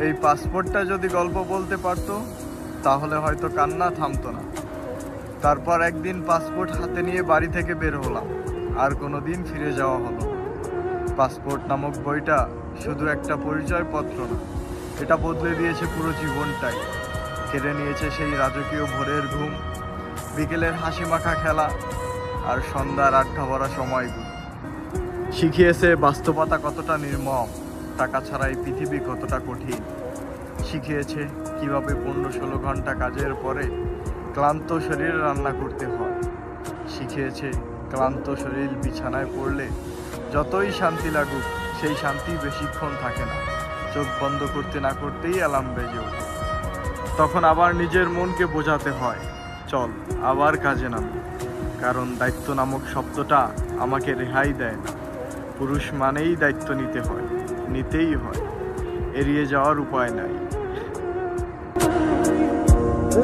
এই পাসপোর্টটা যদি গল্প বলতে পারতো তাহলে হয়তো কান্না থামতো না। তারপর একদিন পাসপোর্ট হাতে নিয়ে বাড়ি থেকে বের হলাম, আর কোনোদিন ফিরে যাওয়া হলো না। পাসপোর্ট নামক বইটা শুধু একটা পরিচয়পত্র না, এটা বদলে দিয়েছে পুরো জীবনটাই। কেড়ে নিয়েছে সেই রাজকীয় ভোরের ঘুম, বিকেলের হাসি মাখা খেলা, আর সন্ধ্যার আড্ডা ভরা সময়গুলো। শিখিয়েছে বাস্তবতা কতটা নির্মম, টাকা ছাড়া এই পৃথিবী কতটা কঠিন। শিখিয়েছে কিভাবে 15-16 ঘন্টা কাজের পরে ক্লান্ত শরীরে রান্না করতে হয়। শিখিয়েছে ক্লান্ত শরীর বিছানায় পড়লে যতই শান্তি লাগুক, সেই শান্তি বেশিক্ষণ থাকে না। চোখ বন্ধ করতে না করতেই অ্যালার্ম বেজে ওঠে। তখন আবার নিজের মনকে বোঝাতে হয়, চল আবার কাজে নামি। কারণ দায়িত্ব নামক শব্দটা আমাকে রেহাই দেয় না। পুরুষ মানেই দায়িত্ব নিতে হয়, নিতেই হয়, এড়িয়ে যাওয়ার উপায় নাই।